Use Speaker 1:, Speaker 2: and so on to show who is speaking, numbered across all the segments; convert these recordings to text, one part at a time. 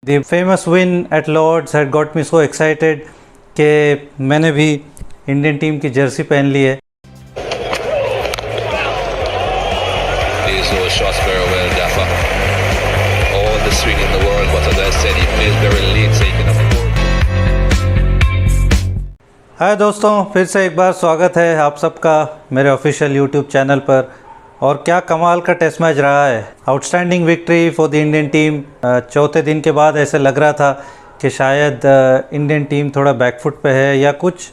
Speaker 1: The famous win at Lords had got me so excited कि मैंने भी Indian team की जर्सी पहन ली है।
Speaker 2: These are shots very well, Gaffer. All the swing in the world, but as I said, he plays very late, taking up the ball.
Speaker 1: हाय दोस्तों, फिर से एक बार स्वागत है आप सबका मेरे ऑफिशियल यूट्यूब चैनल पर। और क्या कमाल का टेस्ट मैच रहा है। Outstanding victory for the Indian team. चौथे दिन के बाद ऐसे लग रहा था कि शायद इंडियन टीम थोड़ा बैकफुट पे है या कुछ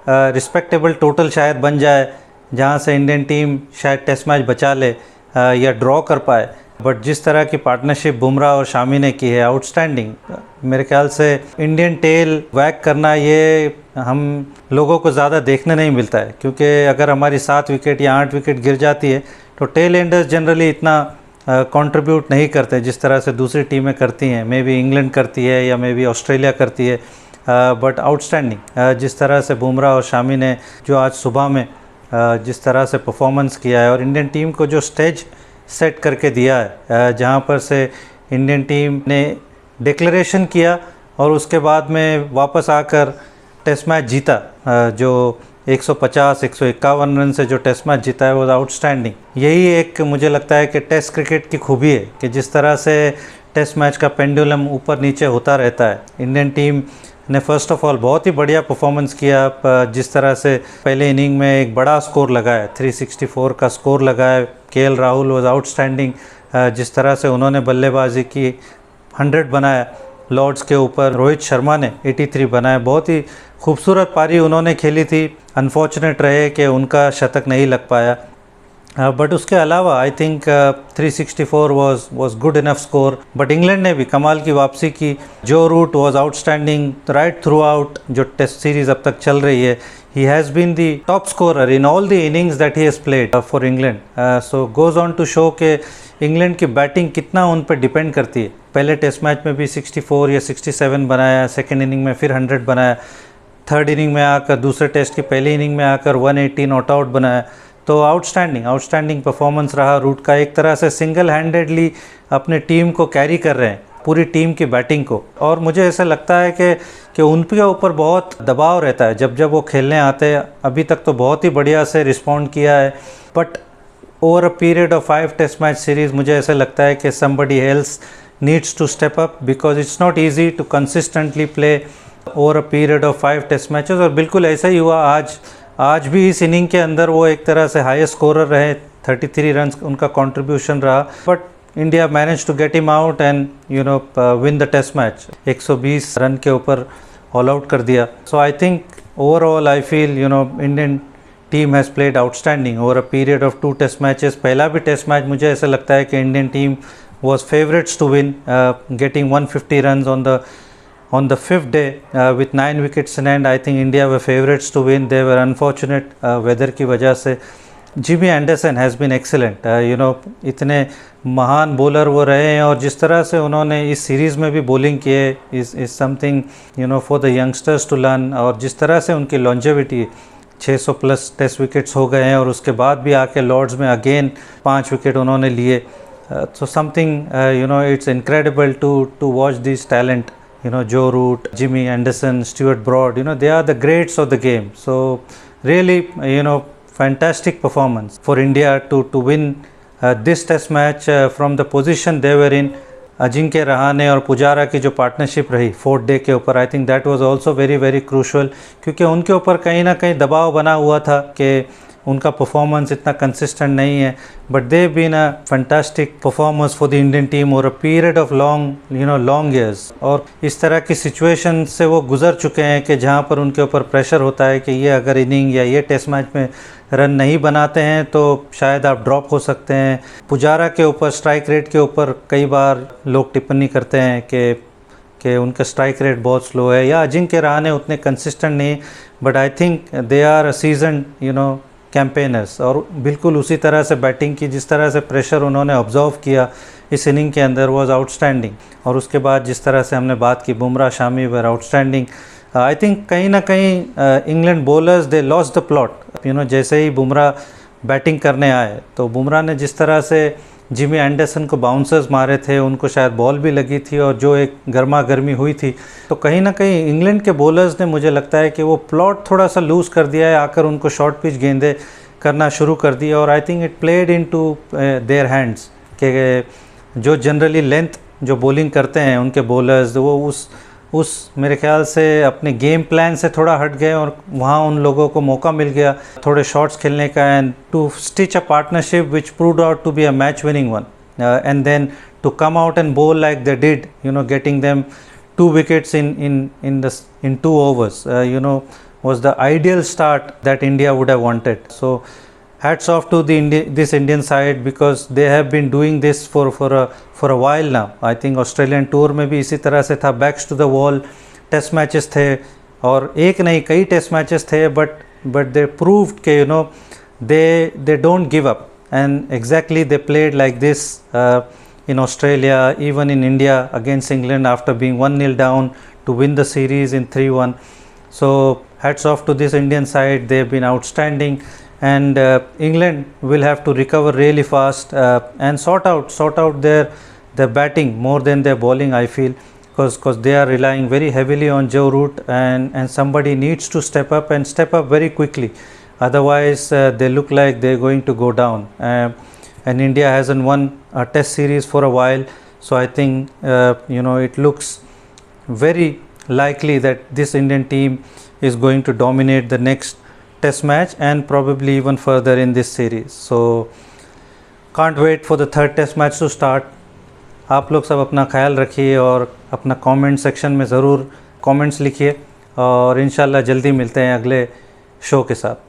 Speaker 1: रिस्पेक्टेबल टोटल शायद बन जाए जहां से इंडियन टीम शायद टेस्ट मैच बचा ले या ड्रॉ कर पाए। बट जिस तरह की पार्टनरशिप बुमराह और शामी ने की है, आउटस्टैंडिंग। मेरे ख्याल से इंडियन टेल वैक करना ये हम लोगों को ज़्यादा देखने नहीं मिलता है, क्योंकि अगर हमारी 7 विकेट या 8 विकेट गिर जाती है तो टेल एंडर्स जनरली इतना कंट्रीब्यूट नहीं करते जिस तरह से दूसरी टीमें करती हैं। मे बी इंग्लैंड करती है या मे बी ऑस्ट्रेलिया करती है। बट आउटस्टैंडिंग जिस तरह से बुमराह और शामी ने जो आज सुबह में जिस तरह से परफॉर्मेंस किया है और इंडियन टीम को जो स्टेज सेट करके दिया है, जहाँ पर से इंडियन टीम ने डिक्लेरेशन किया और उसके बाद में वापस आकर टेस्ट मैच जीता। जो 150-151 रन से जो टेस्ट मैच जीता है वो आउटस्टैंडिंग। यही एक मुझे लगता है कि टेस्ट क्रिकेट की खूबी है कि जिस तरह से टेस्ट मैच का पेंडुलम ऊपर नीचे होता रहता है। इंडियन टीम ने फर्स्ट ऑफ ऑल बहुत ही बढ़िया परफॉर्मेंस किया। जिस तरह से पहले इनिंग में एक बड़ा स्कोर लगाया, 364 का स्कोर लगाया। KL Rahul was outstanding. जिस तरह से उन्होंने बल्लेबाजी की, 100 बनाया लॉर्ड्स के ऊपर। रोहित शर्मा ने 83 बनाया। बहुत ही खूबसूरत पारी उन्होंने खेली थी। अनफॉर्चुनेट रहे कि उनका शतक नहीं लग पाया। बट उसके अलावा I think 364 was good enough score. But England ने भी कमाल की वापसी की। Joe Root was outstanding right throughout आउट। जो टेस्ट सीरीज़ अब तक चल रही है, he has been the top scorer in all the innings that he has played for England. So goes on to show कि इंग्लैंड की बैटिंग कितना उन पर डिपेंड करती है। पहले टेस्ट मैच में भी 64 या 67 बनाया, सेकेंड इनिंग में फिर 100 बनाया, थर्ड इनिंग में आकर दूसरे टेस्ट की पहली इनिंग में आकर 180 नॉट आउट बनाया। तो आउटस्टैंडिंग परफॉर्मेंस रहा रूट का। एक तरह से सिंगल हैंडेडली अपने टीम को कैरी कर रहे हैं, पूरी टीम की बैटिंग को। और मुझे ऐसा लगता है कि उनके ऊपर बहुत दबाव रहता है जब वो खेलने आते हैं। अभी तक तो बहुत ही बढ़िया से रिस्पॉन्ड किया है, but over a period of 5 test match series मुझे ऐसा लगता है कि somebody else needs to step up because it's not easy to consistently play over a period of 5 test matches. और बिल्कुल ऐसा ही हुआ आज भी इस इनिंग के अंदर वो एक तरह से हाईएस्ट स्कोरर रहे। 33 रन उनका कंट्रीब्यूशन रहा, but India manage to get him out and win the test match. 120 run के ऊपर ऑल आउट कर दिया। So I think overall I feel Indian team has played outstanding over a period of 2 test matches. पहला भी test match मुझे ऐसा लगता है कि Indian team was favorites to win, getting 150 runs on the 5th day with 9 wickets in hand. I think India were favorites to win. They were unfortunate weather की वजह से। Jimmy Anderson has been excellent. इतने महान bowler वो रहे हैं और जिस तरह से उन्होंने इस सीरीज़ में भी बॉलिंग की है is something for the youngsters to learn. और जिस तरह से उनकी लॉन्जेविटी 600 प्लस टेस्ट विकेट्स हो गए हैं और उसके बाद भी आके लॉर्ड्स में अगेन 5 विकेट उन्होंने लिए। So something it's incredible to watch these talent, Joe Root, Jimmy Anderson, Stuart Broad, they are the greats of the game. So really fantastic performance for India to win this test match from the position they were in. Ajinkya Rahane और पुजारा की जो partnership रही 4th day के ऊपर, I think that was also very very crucial, क्योंकि उनके ऊपर कहीं ना कहीं दबाव बना हुआ था कि उनका परफॉर्मेंस इतना कंसिस्टेंट नहीं है। But they been a fantastic performance for the Indian team over a period of long years. और इस तरह की सिचुएशन से वो गुजर चुके हैं कि जहाँ पर उनके ऊपर प्रेशर होता है कि ये अगर इनिंग या ये टेस्ट मैच में रन नहीं बनाते हैं तो शायद आप ड्रॉप हो सकते हैं। पुजारा के ऊपर स्ट्राइक रेट के ऊपर कई बार लोग टिप्पणी करते हैं कि उनका स्ट्राइक रेट बहुत स्लो है, या अजिंक्य रहाणे उतने कंसिस्टेंट नहीं। But I think they are a seasoned campaigners. और बिल्कुल उसी तरह से बैटिंग की, जिस तरह से प्रेशर उन्होंने ऑब्जर्व किया इस इनिंग के अंदर वाज आउटस्टैंडिंग। और उसके बाद जिस तरह से हमने बात की बुमराह शामी वर आउटस्टैंडिंग। आई थिंक कहीं ना कहीं England bowlers they lost the plot. जैसे ही बुमराह बैटिंग करने आए तो बुमराह ने जिस तरह से जिमी एंडरसन को बाउंसर्स मारे थे, उनको शायद बॉल भी लगी थी और जो एक गर्मा गर्मी हुई थी, तो कहीं ना कहीं इंग्लैंड के बॉलर्स ने मुझे लगता है कि वो प्लॉट थोड़ा सा लूज़ कर दिया है, आकर उनको शॉर्ट पिच गेंदे करना शुरू कर दी और I think it played into their hands कि जो जनरली लेंथ जो बॉलिंग करते हैं उनके बॉलर्स, वो उस मेरे ख्याल से अपने गेम प्लान से थोड़ा हट गए और वहाँ उन लोगों को मौका मिल गया थोड़े शॉट्स खेलने का and to stitch a partnership which proved out to be a match winning one and then to come out and bowl like they did, getting them 2 wickets in 2 overs, was the ideal start that India would have wanted. So hats off to this Indian side because they have been doing this for a while now. I think Australian tour में भी इसी तरह से था, backs to the wall test matches थे और एक नहीं कई टेस्ट मैचेस थे, but they proved के they don't give up and exactly they played like this in Australia, even in India against England after being 1-0 down to win the series in 3-1. So hats off to this Indian side, they have been outstanding and England will have to recover really fast and sort out their batting more than their bowling, I feel, because they are relying very heavily on Joe Root and somebody needs to step up very quickly, otherwise they look like they're going to go down and India hasn't won a test series for a while, so I think it looks very likely that this Indian team is going to dominate the next test match and probably even further in this series. So can't wait for the third test match to start. आप लोग सब अपना ख्याल रखिए और अपना comment section में ज़रूर कमेंट्स लिखिए और इंशाल्लाह जल्दी मिलते हैं अगले शो के साथ.